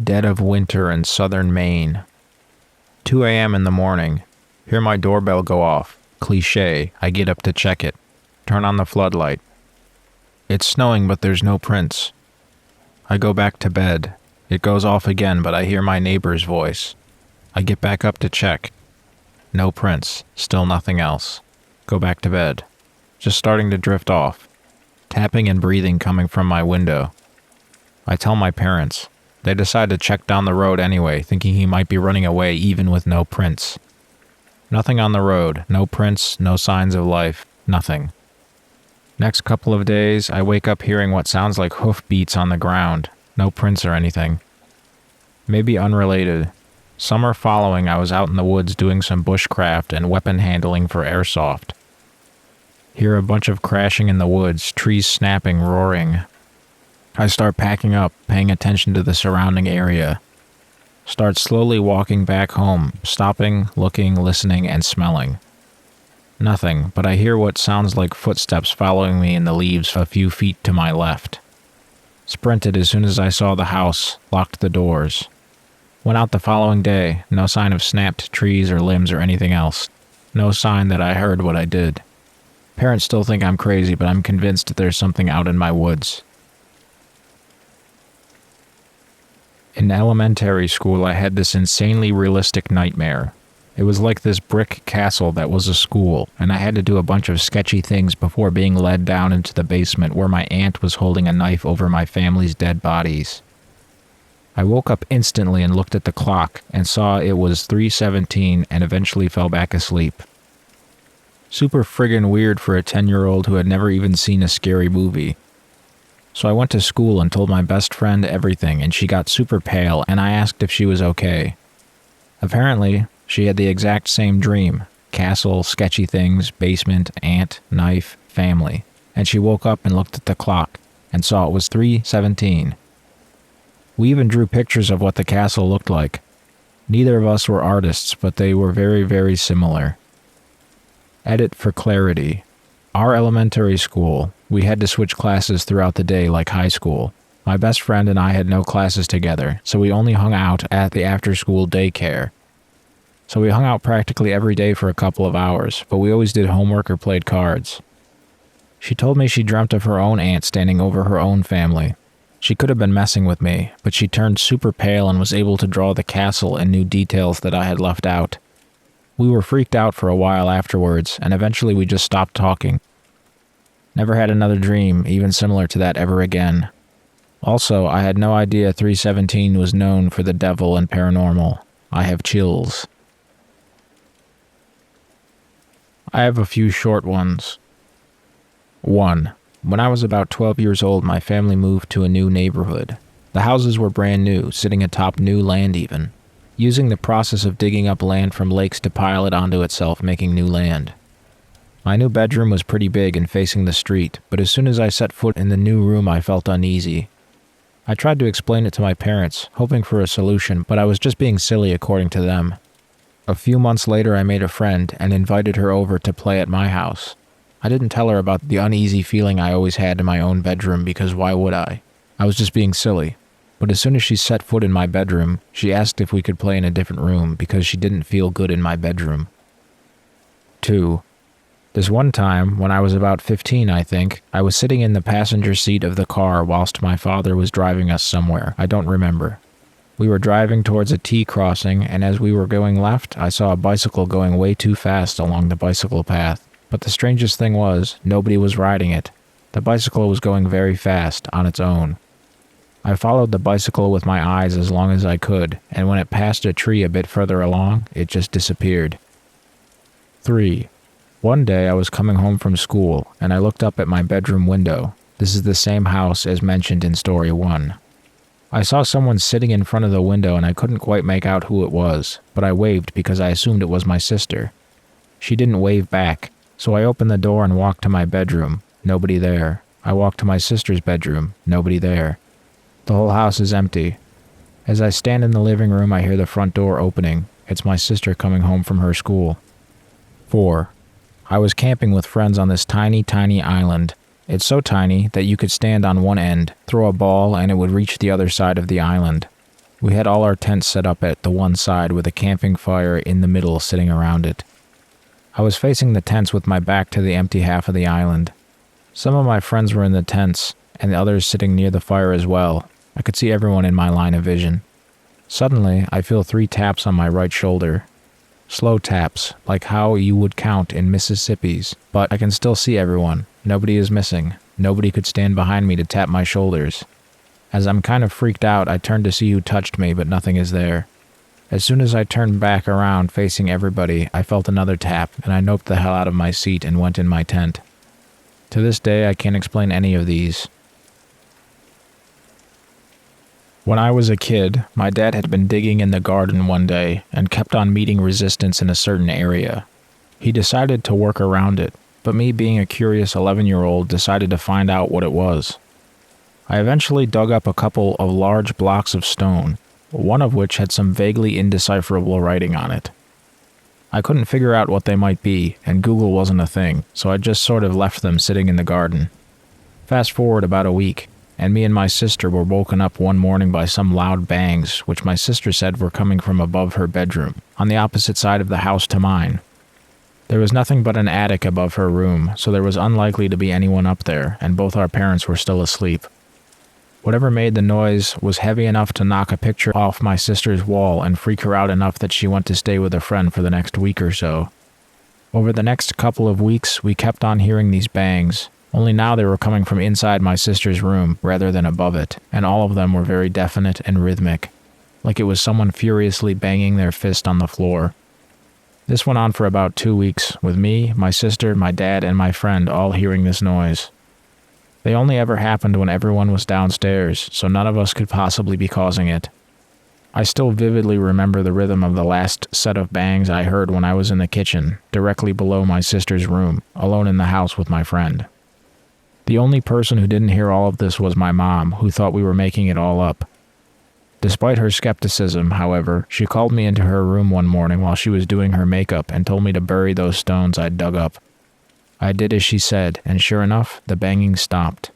Dead of winter in southern Maine. 2 a.m. in the morning. Hear my doorbell go off. Cliché, I get up to check it. Turn on the floodlight. It's snowing, but there's no prints. I go back to bed. It goes off again, but I hear my neighbor's voice. I get back up to check. No prints. Still nothing else. Go back to bed. Just starting to drift off. Tapping and breathing coming from my window. I tell my parents. They decide to check down the road anyway, thinking he might be running away even with no prints. Nothing on the road, no prints, no signs of life, nothing. Next couple of days, I wake up hearing what sounds like hoof beats on the ground, no prints or anything. Maybe unrelated. Summer following, I was out in the woods doing some bushcraft and weapon handling for airsoft. Hear a bunch of crashing in the woods, trees snapping, roaring. I start packing up, paying attention to the surrounding area. Start slowly walking back home, stopping, looking, listening, and smelling. Nothing, but I hear what sounds like footsteps following me in the leaves a few feet to my left. Sprinted as soon as I saw the house, locked the doors. Went out the following day, no sign of snapped trees or limbs or anything else. No sign that I heard what I did. Parents still think I'm crazy, but I'm convinced that there's something out in my woods. In elementary school, I had this insanely realistic nightmare. It was like this brick castle that was a school, and I had to do a bunch of sketchy things before being led down into the basement where my aunt was holding a knife over my family's dead bodies. I woke up instantly and looked at the clock and saw it was 3:17 and eventually fell back asleep. Super friggin' weird for a 10-year-old who had never even seen a scary movie. So I went to school and told my best friend everything, and she got super pale, and I asked if she was okay. Apparently, she had the exact same dream. Castle, sketchy things, basement, aunt, knife, family. And she woke up and looked at the clock, and saw it was 3:17. We even drew pictures of what the castle looked like. Neither of us were artists, but they were very, very similar. Edit for clarity. Our elementary school, we had to switch classes throughout the day like high school. My best friend and I had no classes together, so we only hung out at the after-school daycare. So we hung out practically every day for a couple of hours, but we always did homework or played cards. She told me she dreamt of her own aunt standing over her own family. She could have been messing with me, but she turned super pale and was able to draw the castle and knew details that I had left out. We were freaked out for a while afterwards, and eventually we just stopped talking. Never had another dream, even similar to that ever again. Also, I had no idea 317 was known for the devil and paranormal. I have chills. I have a few short ones. 1. When I was about 12 years old, my family moved to a new neighborhood. The houses were brand new, sitting atop new land even, using the process of digging up land from lakes to pile it onto itself, making new land. My new bedroom was pretty big and facing the street, but as soon as I set foot in the new room, I felt uneasy. I tried to explain it to my parents, hoping for a solution, but I was just being silly according to them. A few months later, I made a friend and invited her over to play at my house. I didn't tell her about the uneasy feeling I always had in my own bedroom because why would I? I was just being silly. But as soon as she set foot in my bedroom, she asked if we could play in a different room because she didn't feel good in my bedroom. 2. This one time, when I was about 15, I think, I was sitting in the passenger seat of the car whilst my father was driving us somewhere. I don't remember. We were driving towards a T crossing, and as we were going left, I saw a bicycle going way too fast along the bicycle path. But the strangest thing was, nobody was riding it. The bicycle was going very fast, on its own. I followed the bicycle with my eyes as long as I could, and when it passed a tree a bit further along, it just disappeared. 3. One day I was coming home from school, and I looked up at my bedroom window. This is the same house as mentioned in story 1. I saw someone sitting in front of the window and I couldn't quite make out who it was, but I waved because I assumed it was my sister. She didn't wave back, so I opened the door and walked to my bedroom. Nobody there. I walked to my sister's bedroom. Nobody there. The whole house is empty. As I stand in the living room, I hear the front door opening. It's my sister coming home from her school. 4. I was camping with friends on this tiny, tiny island. It's so tiny that you could stand on one end, throw a ball, and it would reach the other side of the island. We had all our tents set up at the one side with a camping fire in the middle sitting around it. I was facing the tents with my back to the empty half of the island. Some of my friends were in the tents, and the others sitting near the fire as well. I could see everyone in my line of vision. Suddenly, I feel 3 taps on my right shoulder. Slow taps, like how you would count in Mississippi's, but I can still see everyone. Nobody is missing. Nobody could stand behind me to tap my shoulders. As I'm kind of freaked out, I turn to see who touched me, but nothing is there. As soon as I turned back around facing everybody, I felt another tap, and I noped the hell out of my seat and went in my tent. To this day, I can't explain any of these. When I was a kid, my dad had been digging in the garden one day and kept on meeting resistance in a certain area. He decided to work around it, but me being a curious 11-year-old decided to find out what it was. I eventually dug up a couple of large blocks of stone, one of which had some vaguely indecipherable writing on it. I couldn't figure out what they might be, and Google wasn't a thing, so I just sort of left them sitting in the garden. Fast forward about a week, and me and my sister were woken up one morning by some loud bangs, which my sister said were coming from above her bedroom, on the opposite side of the house to mine. There was nothing but an attic above her room, so there was unlikely to be anyone up there, and both our parents were still asleep. Whatever made the noise was heavy enough to knock a picture off my sister's wall and freak her out enough that she went to stay with a friend for the next week or so. Over the next couple of weeks, we kept on hearing these bangs, only now they were coming from inside my sister's room rather than above it, and all of them were very definite and rhythmic, like it was someone furiously banging their fist on the floor. This went on for about 2 weeks, with me, my sister, my dad, and my friend all hearing this noise. They only ever happened when everyone was downstairs, so none of us could possibly be causing it. I still vividly remember the rhythm of the last set of bangs I heard when I was in the kitchen, directly below my sister's room, alone in the house with my friend. The only person who didn't hear all of this was my mom, who thought we were making it all up. Despite her skepticism, however, she called me into her room one morning while she was doing her makeup and told me to bury those stones I'd dug up. I did as she said, and sure enough, the banging stopped.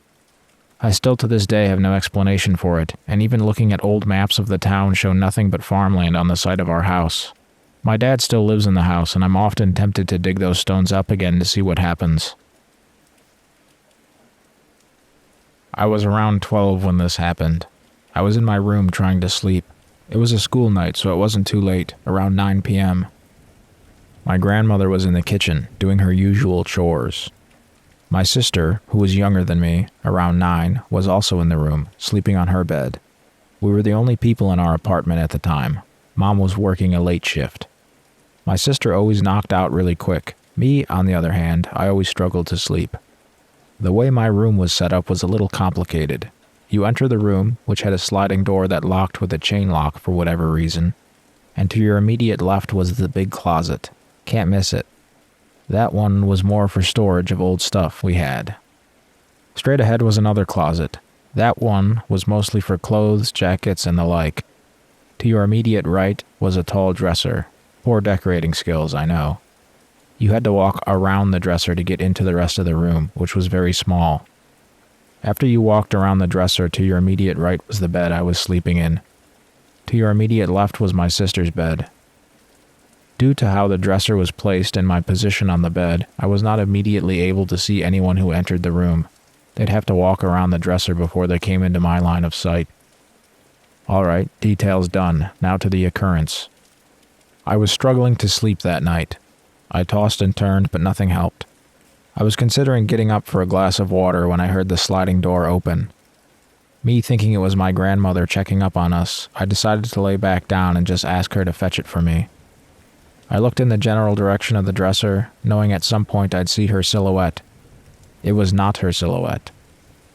I still to this day have no explanation for it, and even looking at old maps of the town show nothing but farmland on the site of our house. My dad still lives in the house, and I'm often tempted to dig those stones up again to see what happens. I was around 12 when this happened. I was in my room trying to sleep. It was a school night, so it wasn't too late, around 9 p.m. My grandmother was in the kitchen, doing her usual chores. My sister, who was younger than me, around 9, was also in the room, sleeping on her bed. We were the only people in our apartment at the time. Mom was working a late shift. My sister always knocked out really quick. Me, on the other hand, I always struggled to sleep. The way my room was set up was a little complicated. You enter the room, which had a sliding door that locked with a chain lock for whatever reason, and to your immediate left was the big closet. Can't miss it. That one was more for storage of old stuff we had. Straight ahead was another closet. That one was mostly for clothes, jackets, and the like. To your immediate right was a tall dresser. Poor decorating skills, I know. You had to walk around the dresser to get into the rest of the room, which was very small. After you walked around the dresser, to your immediate right was the bed I was sleeping in. To your immediate left was my sister's bed. Due to how the dresser was placed and my position on the bed, I was not immediately able to see anyone who entered the room. They'd have to walk around the dresser before they came into my line of sight. Alright, details done. Now to the occurrence. I was struggling to sleep that night. I tossed and turned, but nothing helped. I was considering getting up for a glass of water when I heard the sliding door open. Me thinking it was my grandmother checking up on us, I decided to lay back down and just ask her to fetch it for me. I looked in the general direction of the dresser, knowing at some point I'd see her silhouette. It was not her silhouette.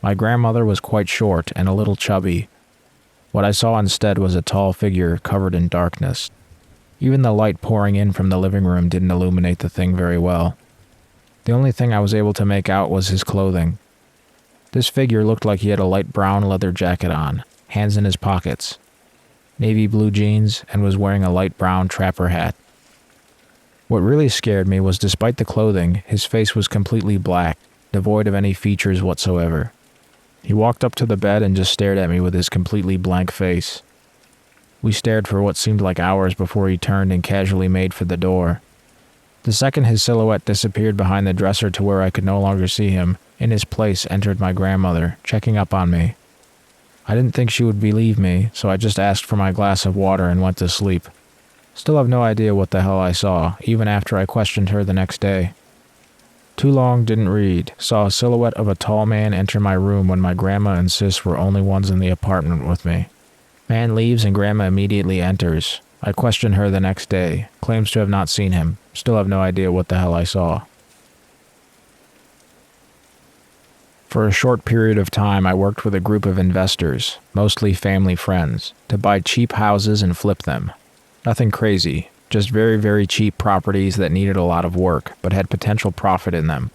My grandmother was quite short and a little chubby. What I saw instead was a tall figure covered in darkness. Even the light pouring in from the living room didn't illuminate the thing very well. The only thing I was able to make out was his clothing. This figure looked like he had a light brown leather jacket on, hands in his pockets, navy blue jeans, and was wearing a light brown trapper hat. What really scared me was despite the clothing, his face was completely black, devoid of any features whatsoever. He walked up to the bed and just stared at me with his completely blank face. We stared for what seemed like hours before he turned and casually made for the door. The second his silhouette disappeared behind the dresser to where I could no longer see him, in his place entered my grandmother, checking up on me. I didn't think she would believe me, so I just asked for my glass of water and went to sleep. Still have no idea what the hell I saw, even after I questioned her the next day. Too long, didn't read. Saw a silhouette of a tall man enter my room when my grandma and sis were only ones in the apartment with me. Man leaves and grandma immediately enters. I question her the next day. Claims to have not seen him. Still have no idea what the hell I saw. For a short period of time, I worked with a group of investors, mostly family friends, to buy cheap houses and flip them. Nothing crazy, just very, very cheap properties that needed a lot of work, but had potential profit in them.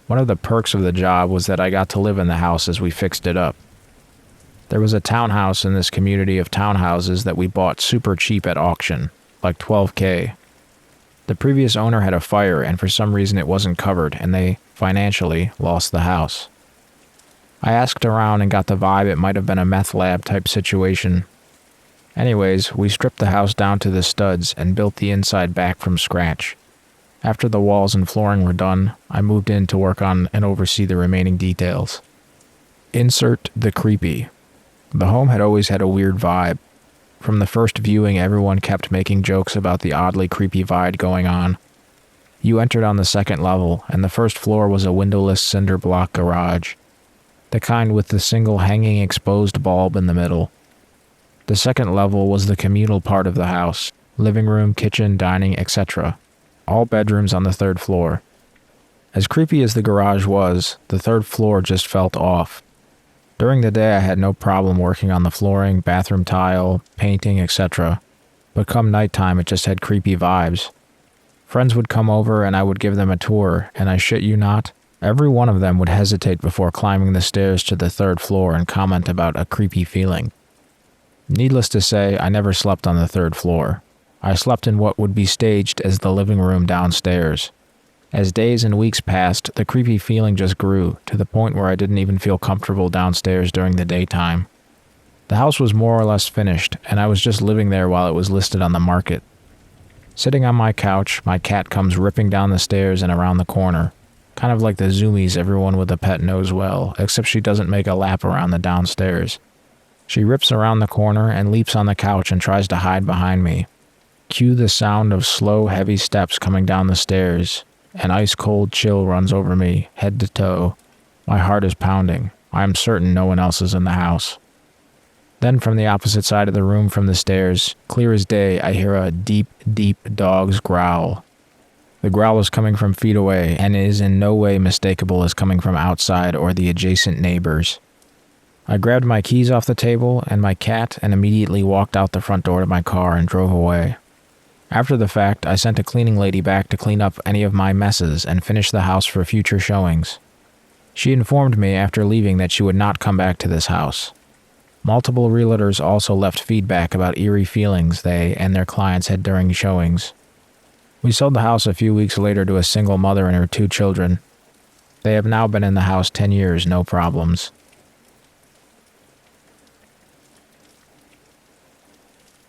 One of the perks of the job was that I got to live in the house as we fixed it up. There was a townhouse in this community of townhouses that we bought super cheap at auction, like $12K. The previous owner had a fire, and for some reason it wasn't covered, and they, financially, lost the house. I asked around and got the vibe it might have been a meth lab type situation. Anyways, we stripped the house down to the studs and built the inside back from scratch. After the walls and flooring were done, I moved in to work on and oversee the remaining details. Insert the creepy. The home had always had a weird vibe. From the first viewing, everyone kept making jokes about the oddly creepy vibe going on. You entered on the second level, and the first floor was a windowless cinder block garage. The kind with the single hanging exposed bulb in the middle. The second level was the communal part of the house. Living room, kitchen, dining, etc. All bedrooms on the third floor. As creepy as the garage was, the third floor just felt off. During the day I had no problem working on the flooring, bathroom tile, painting, etc. But come nighttime it just had creepy vibes. Friends would come over and I would give them a tour, and I shit you not, every one of them would hesitate before climbing the stairs to the third floor and comment about a creepy feeling. Needless to say, I never slept on the third floor. I slept in what would be staged as the living room downstairs. As days and weeks passed, the creepy feeling just grew, to the point where I didn't even feel comfortable downstairs during the daytime. The house was more or less finished, and I was just living there while it was listed on the market. Sitting on my couch, my cat comes ripping down the stairs and around the corner. Kind of like the zoomies everyone with a pet knows well, except she doesn't make a lap around the downstairs. She rips around the corner and leaps on the couch and tries to hide behind me. Cue the sound of slow, heavy steps coming down the stairs. An ice-cold chill runs over me, head to toe. My heart is pounding. I am certain no one else is in the house. Then from the opposite side of the room from the stairs, clear as day, I hear a deep, deep dog's growl. The growl is coming from feet away and is in no way mistakable as coming from outside or the adjacent neighbors. I grabbed my keys off the table and my cat and immediately walked out the front door to my car and drove away. After the fact, I sent a cleaning lady back to clean up any of my messes and finish the house for future showings. She informed me after leaving that she would not come back to this house. Multiple realtors also left feedback about eerie feelings they and their clients had during showings. We sold the house a few weeks later to a single mother and her 2 children. They have now been in the house 10 years, no problems.